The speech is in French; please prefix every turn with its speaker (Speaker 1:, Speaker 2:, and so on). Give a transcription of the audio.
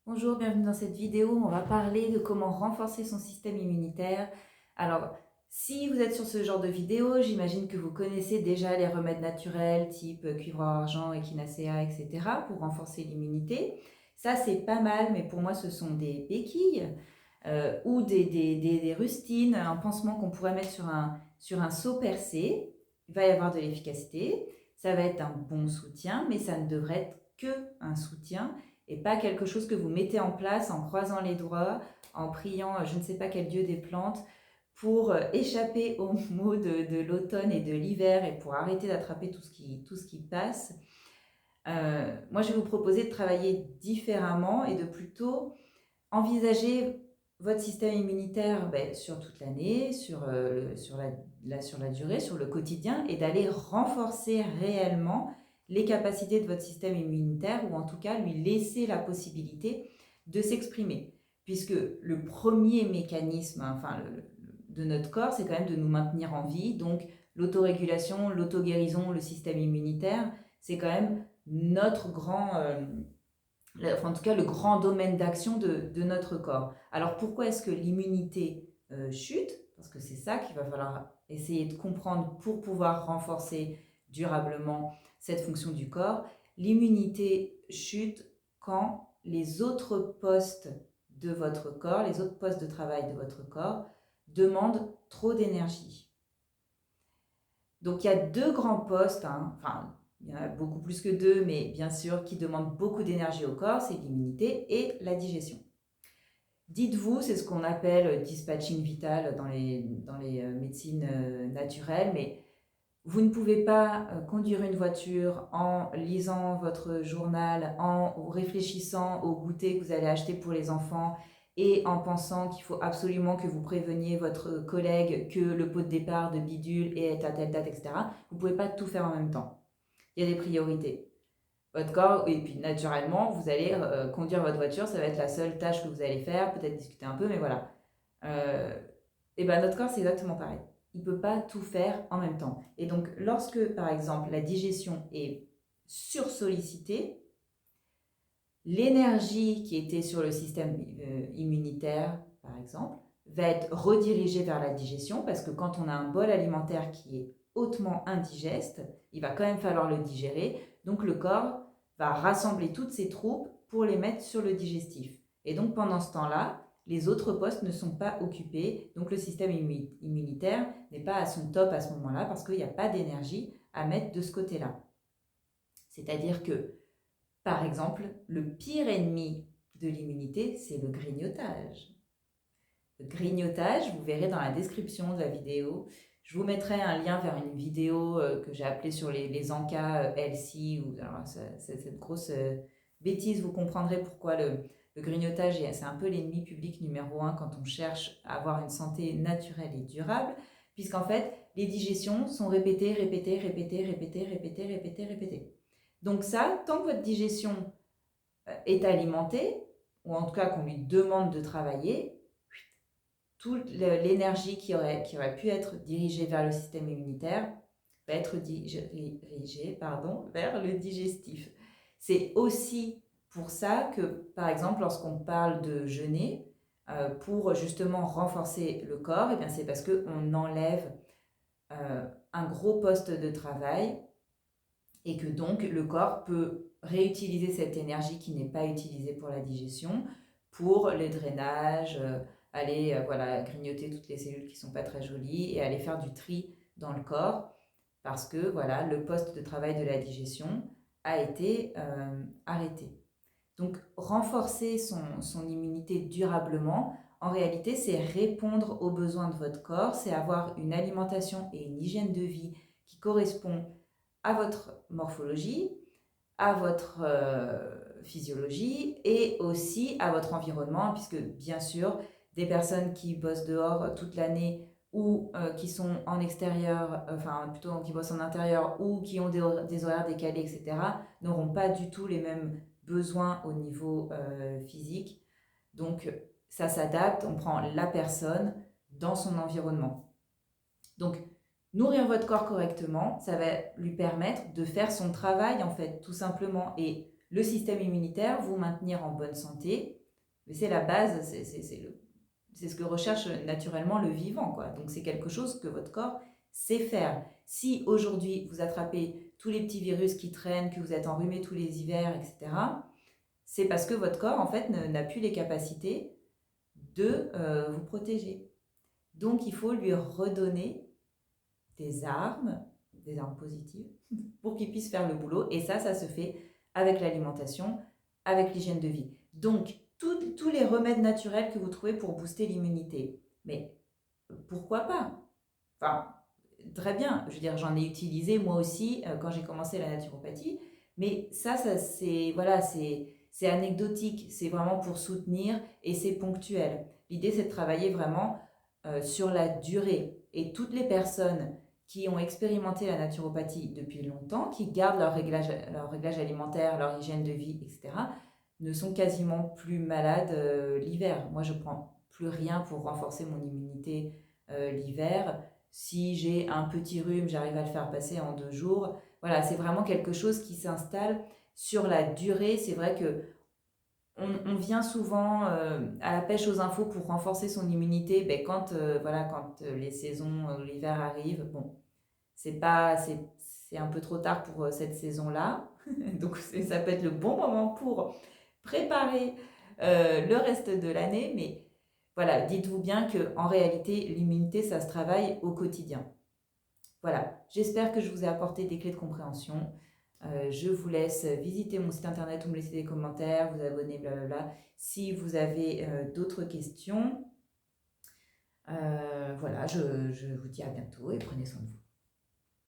Speaker 1: Bonjour, bienvenue dans cette vidéo. On va parler de comment renforcer son système immunitaire. Alors, si vous êtes sur ce genre de vidéo, j'imagine que vous connaissez déjà les remèdes naturels type cuivre argent, echinacea, etc. pour renforcer l'immunité. Ça, c'est pas mal, mais pour moi, ce sont des béquilles ou des rustines, un pansement qu'on pourrait mettre sur un seau percé. Il va y avoir de l'efficacité. Ça va être un bon soutien, mais ça ne devrait être que un soutien et pas quelque chose que vous mettez en place en croisant les doigts, en priant je ne sais pas quel dieu des plantes pour échapper aux maux de l'automne et de l'hiver et pour arrêter d'attraper tout ce qui passe. Moi, je vais vous proposer de travailler différemment et de plutôt envisager votre système immunitaire sur toute l'année, sur la durée, sur le quotidien, et d'aller renforcer réellement les capacités de votre système immunitaire, ou en tout cas lui laisser la possibilité de s'exprimer. Puisque le premier mécanisme de notre corps, c'est quand même de nous maintenir en vie. Donc l'autorégulation, l'auto-guérison, le système immunitaire, c'est quand même notre en tout cas le grand domaine d'action de notre corps. Alors pourquoi est-ce que l'immunité chute? Parce que c'est ça qu'il va falloir essayer de comprendre pour pouvoir renforcer durablement cette fonction du corps. L'immunité chute quand les autres postes de votre corps, les autres postes de travail de votre corps demandent trop d'énergie. Donc il y a deux grands postes, enfin il y en a beaucoup plus que deux, mais bien sûr qui demandent beaucoup d'énergie au corps, c'est l'immunité et la digestion. Dites-vous, c'est ce qu'on appelle dispatching vital dans les médecines naturelles, mais vous ne pouvez pas conduire une voiture en lisant votre journal, en réfléchissant au goûter que vous allez acheter pour les enfants et en pensant qu'il faut absolument que vous préveniez votre collègue que le pot de départ de bidule est à telle date, etc. Vous ne pouvez pas tout faire en même temps. Il y a des priorités. Votre corps, et puis naturellement, vous allez conduire votre voiture, ça va être la seule tâche que vous allez faire, peut-être discuter un peu, mais voilà. Euh, et ben notre corps, c'est exactement pareil. Il ne peut pas tout faire en même temps. Et donc, lorsque, par exemple, la digestion est sursollicitée, l'énergie qui était sur le système immunitaire, par exemple, va être redirigée vers la digestion, parce que quand on a un bol alimentaire qui est hautement indigeste, il va quand même falloir le digérer. Donc, le corps va rassembler toutes ses troupes pour les mettre sur le digestif. Et donc, pendant ce temps-là, les autres postes ne sont pas occupés, donc le système immunitaire n'est pas à son top à ce moment-là parce qu'il n'y a pas d'énergie à mettre de ce côté-là. C'est-à-dire que, par exemple, le pire ennemi de l'immunité, c'est le grignotage. Le grignotage, vous verrez dans la description de la vidéo, je vous mettrai un lien vers une vidéo que j'ai appelée sur les encas healthy, ou alors, cette grosse bêtise, vous comprendrez pourquoi le grignotage, c'est un peu l'ennemi public numéro un quand on cherche à avoir une santé naturelle et durable, puisqu'en fait, les digestions sont répétées, répétées, répétées, répétées, répétées, répétées, répétées. Donc ça, tant que votre digestion est alimentée, ou en tout cas qu'on lui demande de travailler, toute l'énergie qui aurait pu être dirigée vers le système immunitaire va être dirigée vers le digestif. C'est aussi pour ça que, par exemple, lorsqu'on parle de jeûner, pour justement renforcer le corps, et bien c'est parce qu'on enlève un gros poste de travail et que donc le corps peut réutiliser cette énergie qui n'est pas utilisée pour la digestion, pour les drainages, aller voilà, grignoter toutes les cellules qui ne sont pas très jolies et aller faire du tri dans le corps parce que voilà, le poste de travail de la digestion a été arrêté. Donc renforcer son immunité durablement, en réalité, c'est répondre aux besoins de votre corps, c'est avoir une alimentation et une hygiène de vie qui correspond à votre morphologie, à votre physiologie et aussi à votre environnement, puisque bien sûr, des personnes qui bossent dehors toute l'année ou qui sont en extérieur, enfin plutôt qui bossent en intérieur ou qui ont des horaires décalés, etc., n'auront pas du tout les mêmes besoins au niveau physique. Donc ça s'adapte, on prend la personne dans son environnement. Donc nourrir votre corps correctement, ça va lui permettre de faire son travail en fait, tout simplement. Et le système immunitaire, vous maintenir en bonne santé. Mais c'est la base, c'est ce que recherche naturellement le vivant, quoi. Donc c'est quelque chose que votre corps sait faire. Si aujourd'hui vous attrapez tous les petits virus qui traînent, que vous êtes enrhumé tous les hivers, etc., c'est parce que votre corps, en fait, n'a plus les capacités de vous protéger. Donc il faut lui redonner des armes positives, pour qu'il puisse faire le boulot. Et ça se fait avec l'alimentation, avec l'hygiène de vie. Donc, tous les remèdes naturels que vous trouvez pour booster l'immunité. Mais pourquoi pas? Enfin, très bien. Je veux dire, j'en ai utilisé moi aussi quand j'ai commencé la naturopathie. Mais ça c'est voilà, c'est anecdotique. C'est vraiment pour soutenir et c'est ponctuel. L'idée, c'est de travailler vraiment sur la durée. Et toutes les personnes qui ont expérimenté la naturopathie depuis longtemps, qui gardent leur réglage alimentaire, leur hygiène de vie, etc., ne sont quasiment plus malades l'hiver. Moi, je prends plus rien pour renforcer mon immunité l'hiver. Si j'ai un petit rhume, j'arrive à le faire passer en 2 jours. Voilà, c'est vraiment quelque chose qui s'installe sur la durée. C'est vrai que on vient souvent à la pêche aux infos pour renforcer son immunité ben, quand les saisons, l'hiver arrive. Bon, c'est un peu trop tard pour cette saison-là. Donc ça peut être le bon moment pour préparer le reste de l'année. Mais voilà, dites-vous bien qu'en réalité, l'immunité, ça se travaille au quotidien. Voilà, j'espère que je vous ai apporté des clés de compréhension. Je vous laisse visiter mon site internet ou me laisser des commentaires, vous abonner, blablabla. Si vous avez d'autres questions, voilà, je vous dis à bientôt et prenez soin de vous.